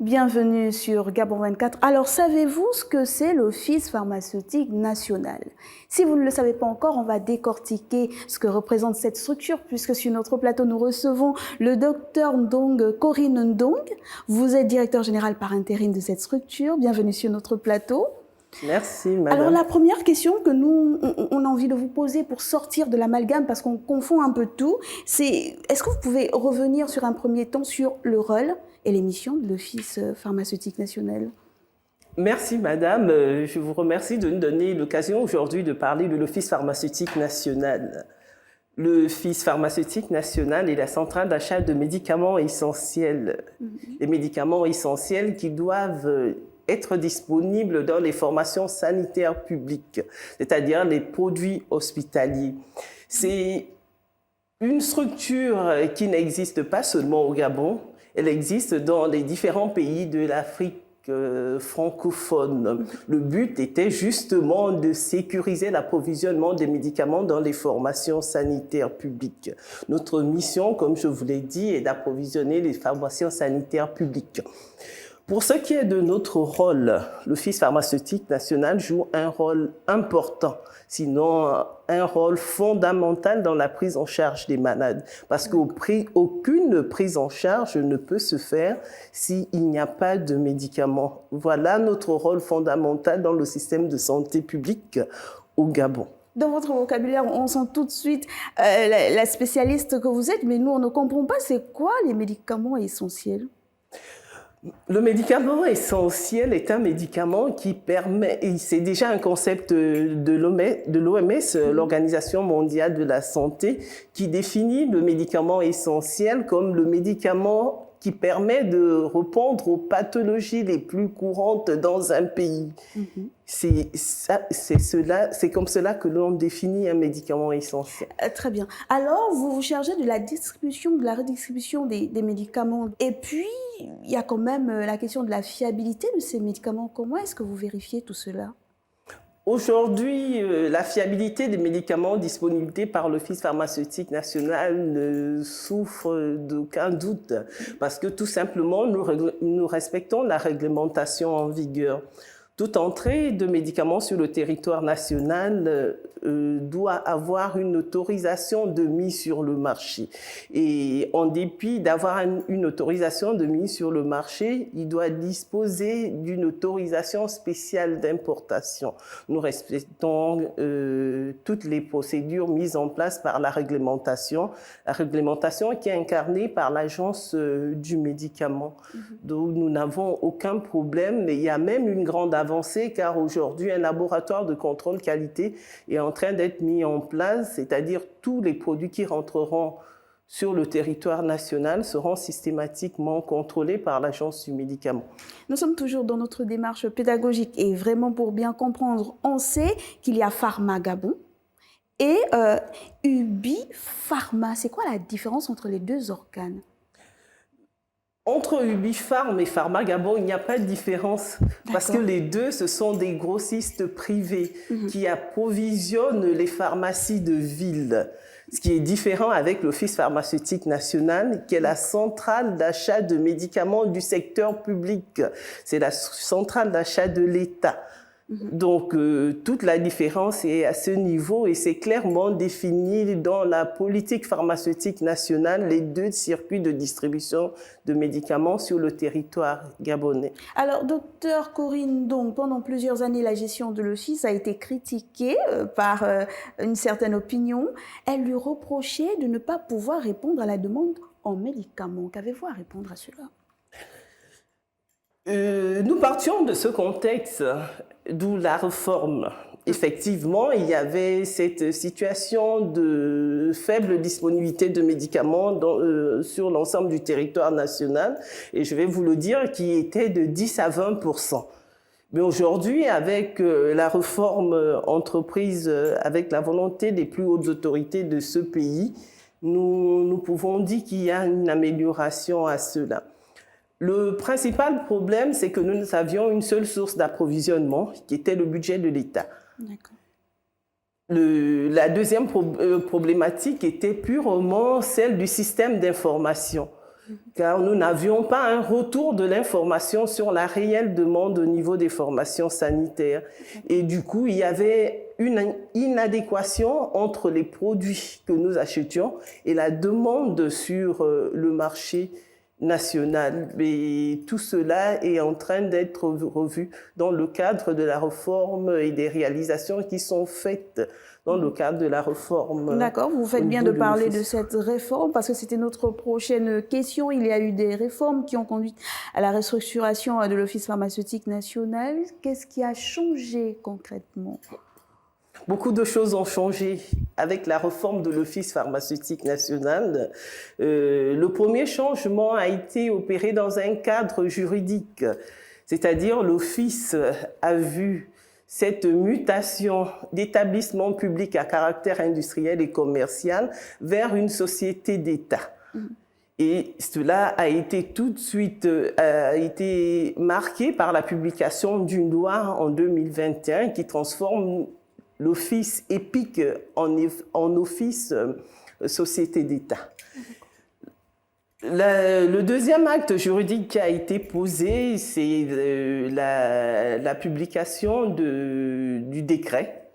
Bienvenue sur Gabon 24. Alors, savez-vous ce que c'est l'Office pharmaceutique national? Si vous ne le savez pas encore, on va décortiquer ce que représente cette structure, puisque sur notre plateau, nous recevons le docteur Ndong, Corinne Ndong. Vous êtes directeur général par intérim de cette structure. Bienvenue sur notre plateau. Merci, madame. Alors, la première question que nous, on a envie de vous poser pour sortir de l'amalgame, parce qu'on confond un peu tout, c'est est-ce que vous pouvez revenir sur un premier temps sur le rôle et les missions de l'Office pharmaceutique national? Merci, madame. Je vous remercie de nous donner l'occasion aujourd'hui de parler de l'Office pharmaceutique national. L'Office pharmaceutique national est la centrale d'achat de médicaments essentiels. Les médicaments essentiels qui doivent être disponibles dans les formations sanitaires publiques, c'est-à-dire les produits hospitaliers. C'est une structure qui n'existe pas seulement au Gabon, elle existe dans les différents pays de l'Afrique francophone. Le but était justement de sécuriser l'approvisionnement des médicaments dans les formations sanitaires publiques. Notre mission, comme je vous l'ai dit, est d'approvisionner les formations sanitaires publiques. Pour ce qui est de notre rôle, l'Office pharmaceutique national joue un rôle important, sinon un rôle fondamental dans la prise en charge des malades. Parce qu'aucune prise en charge ne peut se faire s'il n'y a pas de médicaments. Voilà notre rôle fondamental dans le système de santé publique au Gabon. Dans votre vocabulaire, on sent tout de suite la spécialiste que vous êtes, mais nous, on ne comprend pas c'est quoi les médicaments essentiels. Le médicament essentiel est un médicament qui permet, et c'est déjà un concept de l'OMS, l'Organisation mondiale de la santé, qui définit le médicament essentiel comme le médicament qui permet de répondre aux pathologies les plus courantes dans un pays. C'est comme cela que l'on définit un médicament essentiel. Très bien. Alors, vous vous chargez de la distribution, de la redistribution des médicaments. Et puis, il y a quand même la question de la fiabilité de ces médicaments. Comment est-ce que vous vérifiez tout cela ? Aujourd'hui, la fiabilité des médicaments disponibles par l'Office pharmaceutique national ne souffre d'aucun doute parce que tout simplement, nous respectons la réglementation en vigueur. Toute entrée de médicaments sur le territoire national doit avoir une autorisation de mise sur le marché. Et en dépit d'avoir une autorisation de mise sur le marché, il doit disposer d'une autorisation spéciale d'importation. Nous respectons toutes les procédures mises en place par la réglementation qui est incarnée par l'Agence du médicament. Donc nous n'avons aucun problème, mais il y a même une grande avancée car aujourd'hui un laboratoire de contrôle qualité est en train d'être mis en place, c'est-à-dire tous les produits qui rentreront sur le territoire national seront systématiquement contrôlés par l'Agence du médicament. Nous sommes toujours dans notre démarche pédagogique et vraiment pour bien comprendre, on sait qu'il y a Pharma Gabon et Ubi Pharma. C'est quoi la différence entre les deux organes ? Entre Ubipharm et Pharma Gabon, il n'y a pas de différence parce que les deux, ce sont des grossistes privés qui approvisionnent les pharmacies de ville. Ce qui est différent avec l'Office pharmaceutique national, qui est la centrale d'achat de médicaments du secteur public. C'est la centrale d'achat de l'État. Donc, toute la différence est à ce niveau et c'est clairement défini dans la politique pharmaceutique nationale, les deux circuits de distribution de médicaments sur le territoire gabonais. Alors, docteur Corinne, donc, pendant plusieurs années, la gestion de l'Office a été critiquée par une certaine opinion. Elle lui reprochait de ne pas pouvoir répondre à la demande en médicaments. Qu'avez-vous à répondre à cela ? Nous partions de ce contexte, d'où la réforme. Effectivement, il y avait cette situation de faible disponibilité de médicaments sur l'ensemble du territoire national, et je vais vous le dire, qui était de 10 à 20%. Mais aujourd'hui, avec la réforme entreprise, avec la volonté des plus hautes autorités de ce pays, nous pouvons dire qu'il y a une amélioration à cela. Le principal problème, c'est que nous avions une seule source d'approvisionnement, qui était le budget de l'État. La deuxième problématique était purement celle du système d'information. car nous n'avions pas un retour de l'information sur la réelle demande au niveau des formations sanitaires. Et du coup, il y avait une inadéquation entre les produits que nous achetions et la demande sur le marché national. Et tout cela est en train d'être revu dans le cadre de la réforme et des réalisations qui sont faites dans le cadre de la réforme. D'accord, vous faites bien de parler de cette réforme parce que c'était notre prochaine question. Il y a eu des réformes qui ont conduit à la restructuration de l'Office pharmaceutique national. Qu'est-ce qui a changé concrètement ? Beaucoup de choses ont changé avec la réforme de l'Office pharmaceutique national. Le premier changement a été opéré dans un cadre juridique, c'est-à-dire l'Office a vu cette mutation d'établissement public à caractère industriel et commercial vers une société d'État. Et cela a été tout de suite marqué par la publication d'une loi en 2021 qui transforme l'office EPIC en office société d'État. Le deuxième acte juridique qui a été posé, c'est la publication du décret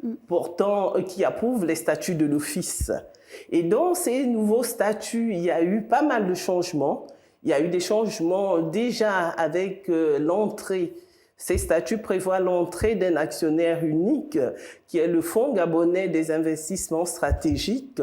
qui approuve les statuts de l'office. Et dans ces nouveaux statuts, il y a eu pas mal de changements. Il y a eu des changements déjà avec l'entrée. Ces statuts prévoient l'entrée d'un actionnaire unique, qui est le Fonds gabonais des investissements stratégiques.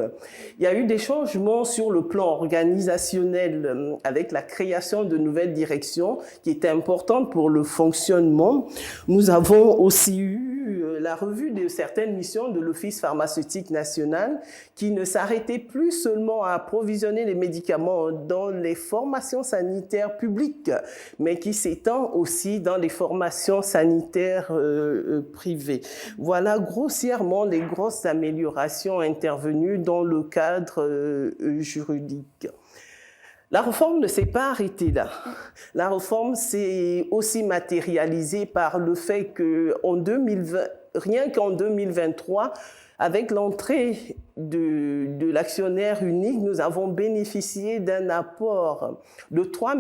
Il y a eu des changements sur le plan organisationnel, avec la création de nouvelles directions, qui étaient importantes pour le fonctionnement. Nous avons aussi eu la revue de certaines missions de l'Office pharmaceutique national, qui ne s'arrêtait plus seulement à approvisionner les médicaments dans les formations sanitaires publiques, mais qui s'étend aussi dans les formations sanitaires privées. Voilà grossièrement les grosses améliorations intervenues dans le cadre juridique. La réforme ne s'est pas arrêtée là. La réforme s'est aussi matérialisée par le fait rien qu'en 2023, avec l'entrée de l'actionnaire unique, nous avons bénéficié d'un apport de 3,5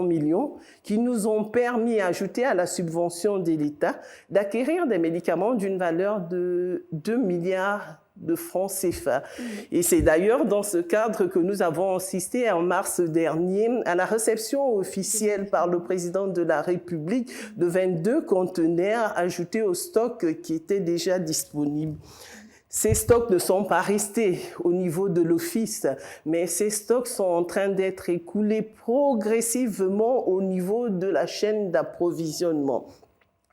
milliards qui nous ont permis, ajoutés à la subvention de l'État, d'acquérir des médicaments d'une valeur de 2 milliards de francs CFA. Et c'est d'ailleurs dans ce cadre que nous avons assisté en mars dernier à la réception officielle par le président de la République de 22 conteneurs ajoutés au stock qui étaient déjà disponibles. Ces stocks ne sont pas restés au niveau de l'office, mais ces stocks sont en train d'être écoulés progressivement au niveau de la chaîne d'approvisionnement.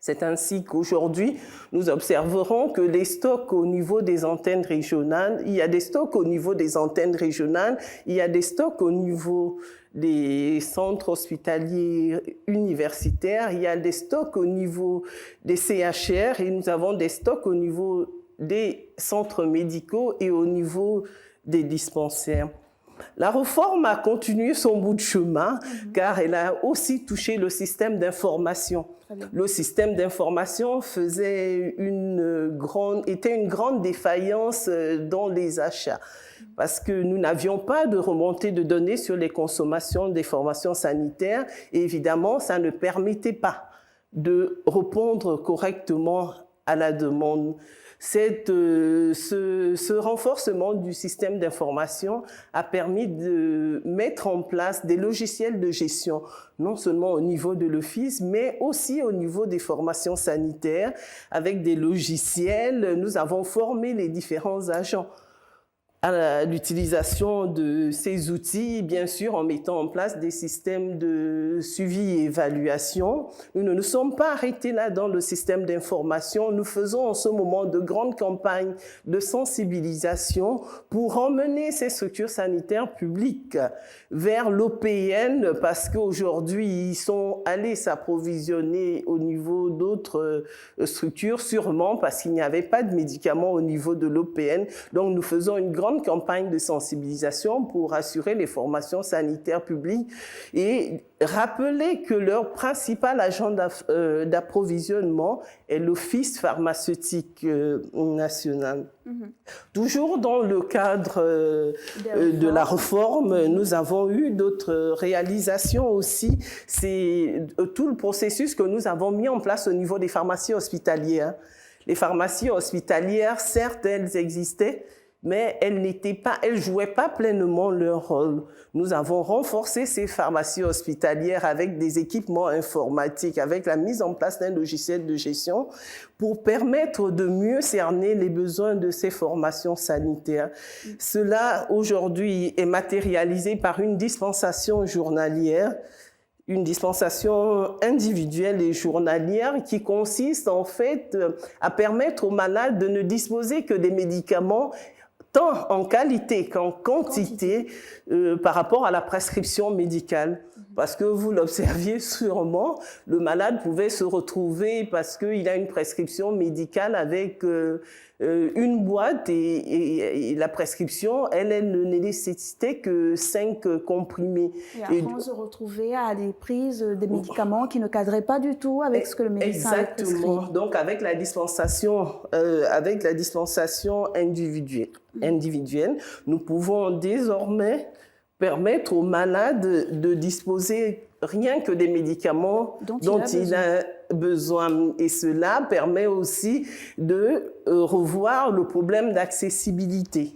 C'est ainsi qu'aujourd'hui, nous observerons que les stocks au niveau des antennes régionales, il y a des stocks au niveau des antennes régionales, il y a des stocks au niveau des centres hospitaliers universitaires, il y a des stocks au niveau des CHR et nous avons des stocks au niveau des centres médicaux et au niveau des dispensaires. La réforme a continué son bout de chemin car elle a aussi touché le système d'information. Le système d'information était une grande défaillance dans les achats parce que nous n'avions pas de remontée de données sur les consommations des formations sanitaires et évidemment, ça ne permettait pas de répondre correctement à la demande. Ce renforcement du système d'information a permis de mettre en place des logiciels de gestion, non seulement au niveau de l'office, mais aussi au niveau des formations sanitaires. Avec des logiciels, nous avons formé les différents agents à l'utilisation de ces outils, bien sûr en mettant en place des systèmes de suivi et évaluation. Nous ne nous sommes pas arrêtés là dans le système d'information. Nous faisons en ce moment de grandes campagnes de sensibilisation pour emmener ces structures sanitaires publiques vers l'OPN parce qu'aujourd'hui, ils sont allés s'approvisionner au niveau d'autres structures, sûrement parce qu'il n'y avait pas de médicaments au niveau de l'OPN. Donc, nous faisons une grande grande campagne de sensibilisation pour assurer les formations sanitaires publiques et rappeler que leur principal agent d'approvisionnement est l'Office pharmaceutique national. Toujours dans le cadre de la réforme, nous avons eu d'autres réalisations aussi. C'est tout le processus que nous avons mis en place au niveau des pharmacies hospitalières. Les pharmacies hospitalières, certes, elles existaient, mais elles jouaient pas pleinement leur rôle. Nous avons renforcé ces pharmacies hospitalières avec des équipements informatiques, avec la mise en place d'un logiciel de gestion pour permettre de mieux cerner les besoins de ces formations sanitaires. Cela, aujourd'hui, est matérialisé par une dispensation journalière, une dispensation individuelle et journalière qui consiste en fait à permettre aux malades de ne disposer que des médicaments tant en qualité qu'en quantité par rapport à la prescription médicale. Parce que vous l'observiez sûrement, le malade pouvait se retrouver parce qu'il a une prescription médicale avec une boîte et la prescription, elle ne nécessitait que 5 comprimés. Et après, on se retrouvait à des prises des médicaments qui ne cadraient pas du tout avec ce que le médecin avait prescrit. Exactement. Donc, avec la dispensation individuelle, nous pouvons désormais permettre aux malades de disposer rien que des médicaments dont il a besoin. Et cela permet aussi de revoir le problème d'accessibilité.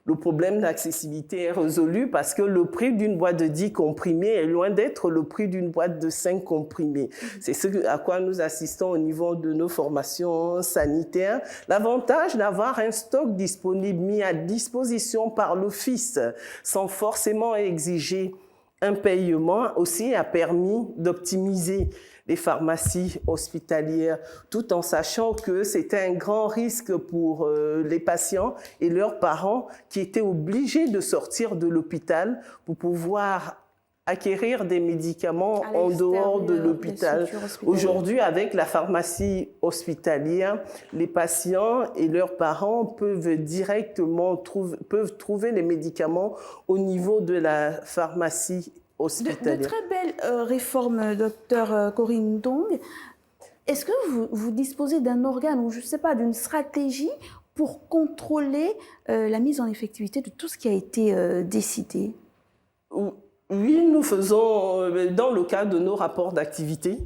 Le problème d'accessibilité est résolu parce que le prix d'une boîte de 10 comprimés est loin d'être le prix d'une boîte de 5 comprimés. C'est ce à quoi nous assistons au niveau de nos formations sanitaires. L'avantage d'avoir un stock disponible mis à disposition par l'Office sans forcément exiger un paiement aussi a permis d'optimiser les pharmacies hospitalières, tout en sachant que c'était un grand risque pour les patients et leurs parents qui étaient obligés de sortir de l'hôpital pour pouvoir acquérir des médicaments en dehors de l'hôpital. Aujourd'hui, avec la pharmacie hospitalière, les patients et leurs parents peuvent directement trouver les médicaments au niveau de la pharmacie hospitalière. De très belles réformes, docteur Corinne Ndong. Est-ce que vous disposez d'un organe ou je ne sais pas, d'une stratégie pour contrôler la mise en effectivité de tout ce qui a été décidé? Oui, nous faisons, dans le cadre de nos rapports d'activité,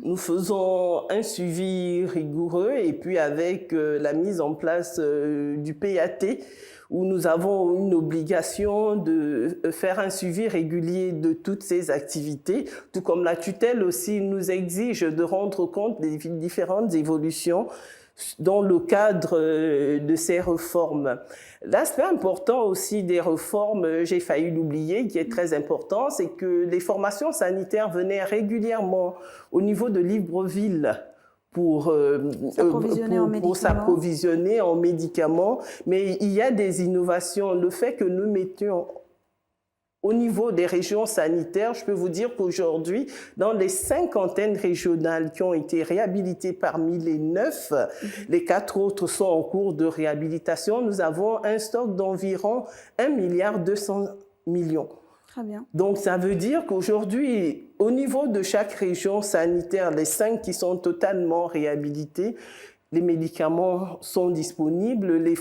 nous faisons un suivi rigoureux et puis avec la mise en place du PAT, où nous avons une obligation de faire un suivi régulier de toutes ces activités, tout comme la tutelle aussi nous exige de rendre compte des différentes évolutions dans le cadre de ces réformes. L'aspect important aussi des réformes, j'ai failli l'oublier, qui est très important, c'est que les formations sanitaires venaient régulièrement au niveau de Libreville pour s'approvisionner en médicaments. Mais il y a des innovations. Le fait que nous mettions au niveau des régions sanitaires, je peux vous dire qu'aujourd'hui, dans les 5 antennes régionales qui ont été réhabilitées parmi les 9, les 4 autres sont en cours de réhabilitation. Nous avons un stock d'environ 1,2 milliard. Très bien. Donc, ça veut dire qu'aujourd'hui, au niveau de chaque région sanitaire, les 5 qui sont totalement réhabilitées, les médicaments sont disponibles, les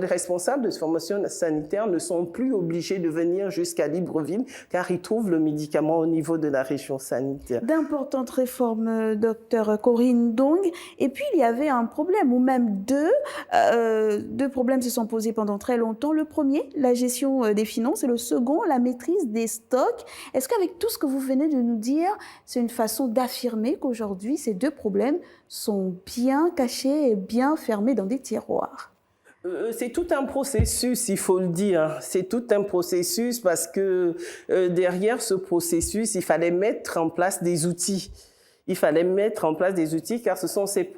responsables de formation sanitaire ne sont plus obligés de venir jusqu'à Libreville car ils trouvent le médicament au niveau de la région sanitaire. D'importantes réformes, docteur Corinne Ndong. Et puis, il y avait un problème, ou même deux problèmes se sont posés pendant très longtemps. Le premier, la gestion des finances, et le second, la maîtrise des stocks. Est-ce qu'avec tout ce que vous venez de nous dire, c'est une façon d'affirmer qu'aujourd'hui, ces 2 problèmes sont bien cachés et bien fermés dans des tiroirs? C'est tout un processus, il faut le dire. C'est tout un processus parce que derrière ce processus, il fallait mettre en place des outils. Il fallait mettre en place des outils car ce sont ces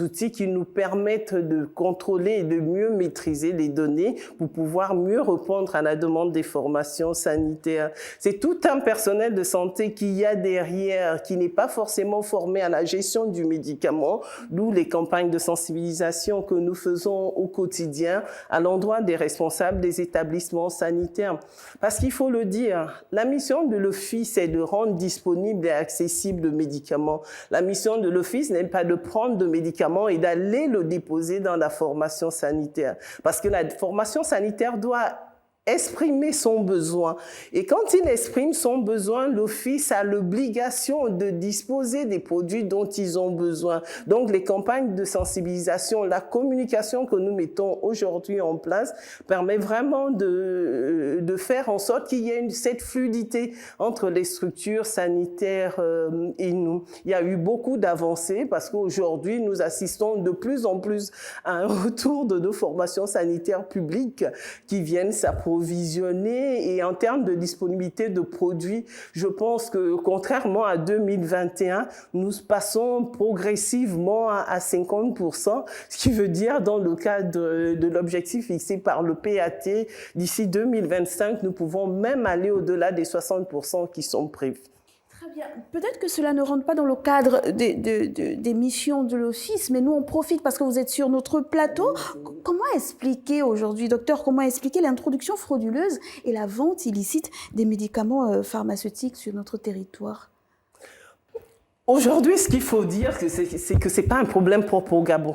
outils qui nous permettent de contrôler et de mieux maîtriser les données pour pouvoir mieux répondre à la demande des formations sanitaires. C'est tout un personnel de santé qu'il y a derrière, qui n'est pas forcément formé à la gestion du médicament, d'où les campagnes de sensibilisation que nous faisons au quotidien à l'endroit des responsables des établissements sanitaires. Parce qu'il faut le dire, la mission de l'Office est de rendre disponible et accessible le médicament. La mission de l'Office n'est pas de prendre de médicaments et d'aller le déposer dans la formation sanitaire. Parce que la formation sanitaire doit exprimer son besoin. Et quand il exprime son besoin, l'Office a l'obligation de disposer des produits dont ils ont besoin. Donc, les campagnes de sensibilisation, la communication que nous mettons aujourd'hui en place permet vraiment de faire en sorte qu'il y ait cette fluidité entre les structures sanitaires et nous. Il y a eu beaucoup d'avancées parce qu'aujourd'hui, nous assistons de plus en plus à un retour de nos formations sanitaires publiques qui viennent s'approvisionner. Et en termes de disponibilité de produits, je pense que contrairement à 2021, nous passons progressivement à 50%, ce qui veut dire dans le cadre de l'objectif fixé par le PAT, d'ici 2025, nous pouvons même aller au-delà des 60% qui sont prévus. Très bien. Peut-être que cela ne rentre pas dans le cadre des missions de l'Office, mais nous, on profite parce que vous êtes sur notre plateau. Comment expliquer aujourd'hui, docteur, comment expliquer l'introduction frauduleuse et la vente illicite des médicaments pharmaceutiques sur notre territoire? Aujourd'hui, ce qu'il faut dire, c'est que ce n'est pas un problème propre au Gabon.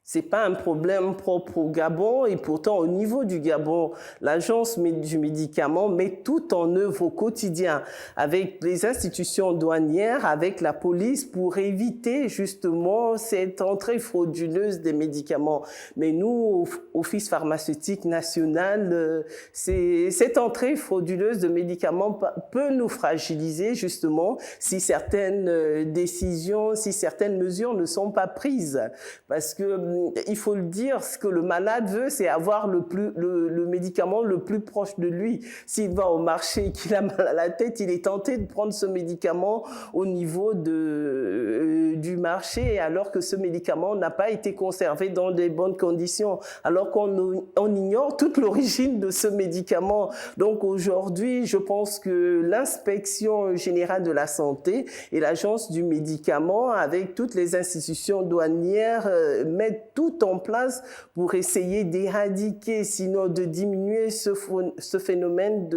Ce n'est pas un problème propre au Gabon et pourtant au niveau du Gabon, l'agence du médicament met tout en œuvre au quotidien avec les institutions douanières, avec la police pour éviter justement cette entrée frauduleuse des médicaments. Mais nous, Office pharmaceutique national, cette entrée frauduleuse de médicaments peut nous fragiliser justement si certaines décisions, si certaines mesures ne sont pas prises. Parce que il faut le dire, ce que le malade veut, c'est avoir le médicament le plus proche de lui. S'il va au marché et qu'il a mal à la tête, il est tenté de prendre ce médicament au niveau du marché, alors que ce médicament n'a pas été conservé dans des bonnes conditions, alors qu'on ignore toute l'origine de ce médicament. Donc aujourd'hui, je pense que l'inspection générale de la santé et l'agence du médicament, avec toutes les institutions douanières, mettent tout en place pour essayer d'éradiquer, sinon de diminuer ce phénomène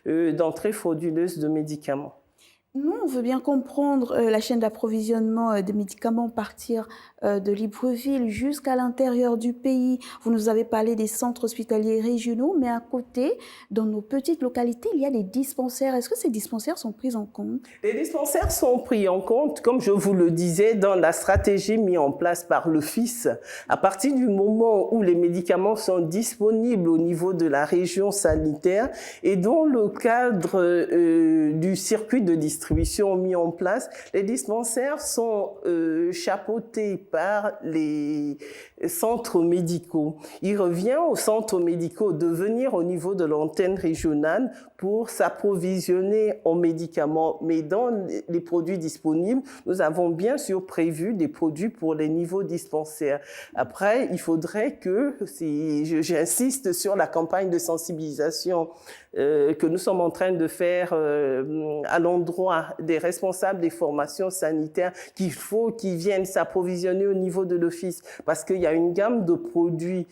d'entrée frauduleuse de médicaments. Nous, on veut bien comprendre la chaîne d'approvisionnement des médicaments partir de Libreville jusqu'à l'intérieur du pays. Vous nous avez parlé des centres hospitaliers régionaux, mais à côté, dans nos petites localités, il y a des dispensaires. Est-ce que ces dispensaires sont pris en compte? Les dispensaires sont pris en compte, comme je vous le disais, dans la stratégie mise en place par l'Office. À partir du moment où les médicaments sont disponibles au niveau de la région sanitaire et dans le cadre du circuit de distribution mis en place, les dispensaires sont chapeautés par les centres médicaux. Il revient aux centres médicaux de venir au niveau de l'antenne régionale pour s'approvisionner en médicaments. Mais dans les produits disponibles, nous avons bien sûr prévu des produits pour les niveaux dispensaires. Après, il faudrait que, j'insiste sur la campagne de sensibilisation que nous sommes en train de faire à l'endroit des responsables des formations sanitaires, qu'il faut qu'ils viennent s'approvisionner au niveau de l'Office, parce qu'il y a une gamme de produits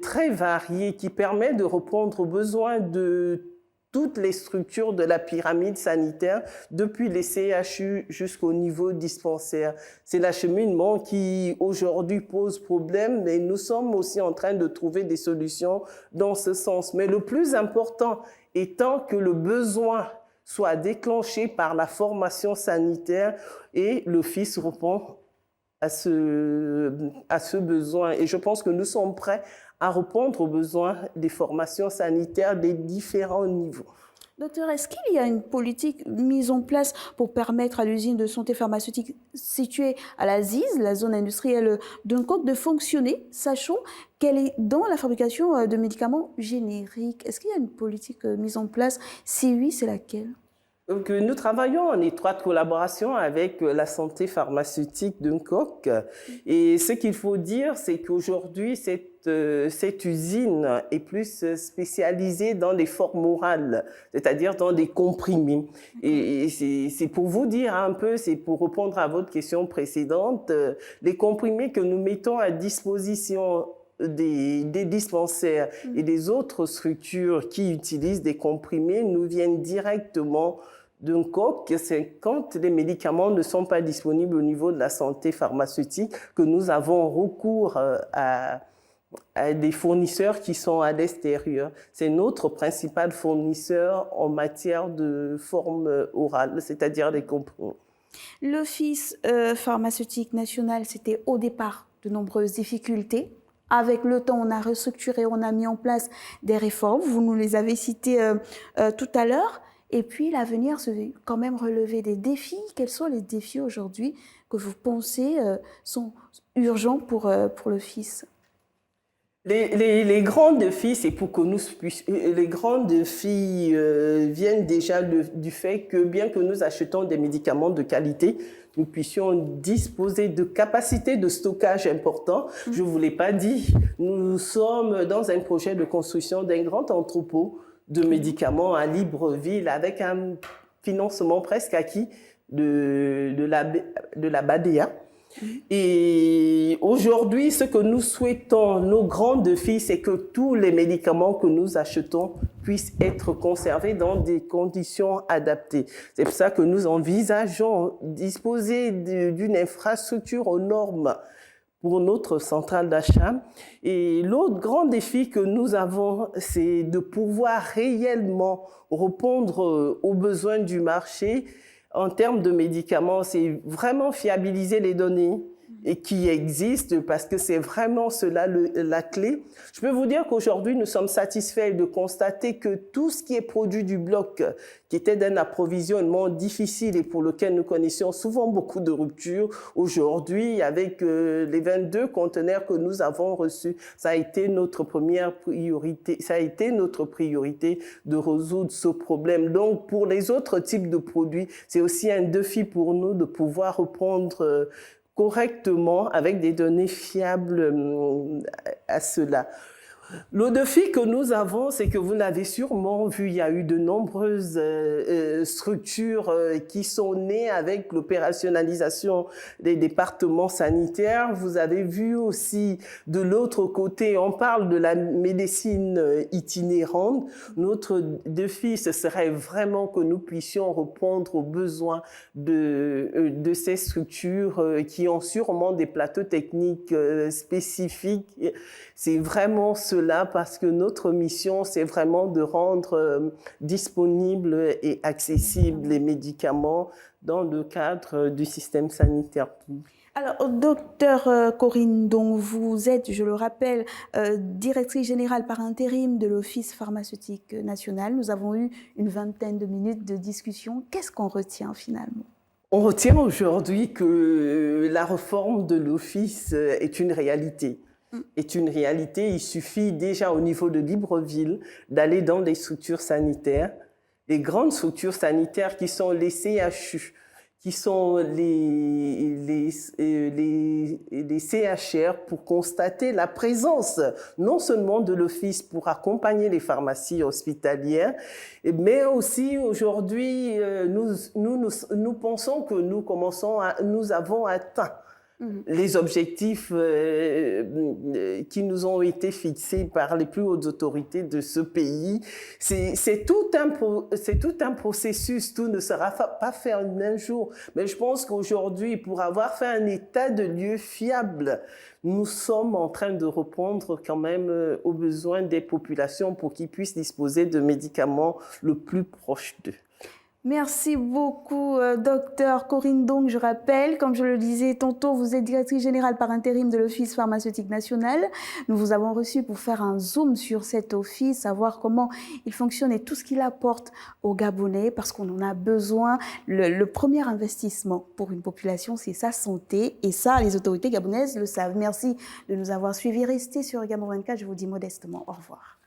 très variés qui permet de répondre aux besoins de toutes les structures de la pyramide sanitaire, depuis les CHU jusqu'au niveau dispensaire. C'est l'acheminement qui aujourd'hui pose problème, mais nous sommes aussi en train de trouver des solutions dans ce sens. Mais le plus important étant que le besoin soit déclenché par la formation sanitaire et l'Office répond à ce besoin. Et je pense que nous sommes prêts à répondre aux besoins des formations sanitaires des différents niveaux. Docteur, est-ce qu'il y a une politique mise en place pour permettre à l'usine de santé pharmaceutique située à la ZIZ, la zone industrielle d'Uncok, de fonctionner, sachant qu'elle est dans la fabrication de médicaments génériques? Est-ce qu'il y a une politique mise en place? Si oui, c'est laquelle? que nous travaillons en étroite collaboration avec la santé pharmaceutique d'Uncoc. Et ce qu'il faut dire, c'est qu'aujourd'hui, cette usine est plus spécialisée dans les formes orales, c'est-à-dire dans des comprimés. Et c'est pour vous dire un peu, c'est pour répondre à votre question précédente, les comprimés que nous mettons à disposition des dispensaires et des autres structures qui utilisent des comprimés nous viennent directement d'Uncoc. C'est quand les médicaments ne sont pas disponibles au niveau de la santé pharmaceutique que nous avons recours à des fournisseurs qui sont à l'extérieur. C'est notre principal fournisseur en matière de forme orale, c'est-à-dire les comprimés. L'Office pharmaceutique national, c'était au départ de nombreuses difficultés. Avec le temps, on a restructuré, on a mis en place des réformes. Vous nous les avez citées tout à l'heure. Et puis, l'avenir se veut quand même relever des défis. Quels sont les défis aujourd'hui que vous pensez sont urgents pour l'Office ? Les grands défis, c'est pour que nous puissions. Les grands défis viennent déjà du fait que, bien que nous achetons des médicaments de qualité, nous puissions disposer de capacités de stockage importantes. Je ne vous l'ai pas dit, nous sommes dans un projet de construction d'un grand entrepôt de médicaments à Libreville avec un financement presque acquis de la BADEA. Et aujourd'hui, ce que nous souhaitons, nos grands défis, c'est que tous les médicaments que nous achetons puissent être conservés dans des conditions adaptées. C'est pour ça que nous envisageons disposer d'une infrastructure aux normes pour notre centrale d'achat. Et l'autre grand défi que nous avons, c'est de pouvoir réellement répondre aux besoins du marché. En termes de médicaments, c'est vraiment fiabiliser les données et qui existent parce que c'est vraiment cela la clé. Je peux vous dire qu'aujourd'hui, nous sommes satisfaits de constater que tout ce qui est produit du bloc, qui était d'un approvisionnement difficile et pour lequel nous connaissions souvent beaucoup de ruptures, aujourd'hui, avec les 22 conteneurs que nous avons reçus, ça a été notre première priorité. Ça a été notre priorité de résoudre ce problème. Donc, pour les autres types de produits, c'est aussi un défi pour nous de pouvoir reprendre correctement avec des données fiables à cela. Le défi que nous avons, c'est que vous l'avez sûrement vu, il y a eu de nombreuses structures qui sont nées avec l'opérationnalisation des départements sanitaires. Vous avez vu aussi de l'autre côté, on parle de la médecine itinérante. Notre défi, ce serait vraiment que nous puissions répondre aux besoins de ces structures qui ont sûrement des plateaux techniques spécifiques. C'est vraiment cela parce que notre mission, c'est vraiment de rendre disponibles et accessibles les médicaments dans le cadre du système sanitaire. Alors, docteur Corinne Ndong, vous êtes, je le rappelle, directrice générale par intérim de l'Office pharmaceutique national. Nous avons eu une vingtaine de minutes de discussion. Qu'est-ce qu'on retient finalement ? On retient aujourd'hui que la réforme de l'Office est une réalité. Il suffit déjà au niveau de Libreville d'aller dans les structures sanitaires, les grandes structures sanitaires qui sont les CHU, qui sont les CHR pour constater la présence non seulement de l'Office pour accompagner les pharmacies hospitalières, mais aussi aujourd'hui, nous pensons que nous avons atteint les objectifs qui nous ont été fixés par les plus hautes autorités de ce pays. C'est tout un processus, tout ne sera pas fait en un jour. Mais je pense qu'aujourd'hui, pour avoir fait un état de lieu fiable, nous sommes en train de répondre quand même aux besoins des populations pour qu'ils puissent disposer de médicaments le plus proche d'eux. Merci beaucoup, docteur Corinne Ndong. Je rappelle, comme je le disais tantôt, vous êtes directrice générale par intérim de l'Office pharmaceutique national. Nous vous avons reçu pour faire un zoom sur cet office, savoir comment il fonctionne et tout ce qu'il apporte aux Gabonais, parce qu'on en a besoin. Le premier investissement pour une population, c'est sa santé. Et ça, les autorités gabonaises le savent. Merci de nous avoir suivis. Restez sur Gabon 24. Je vous dis modestement au revoir.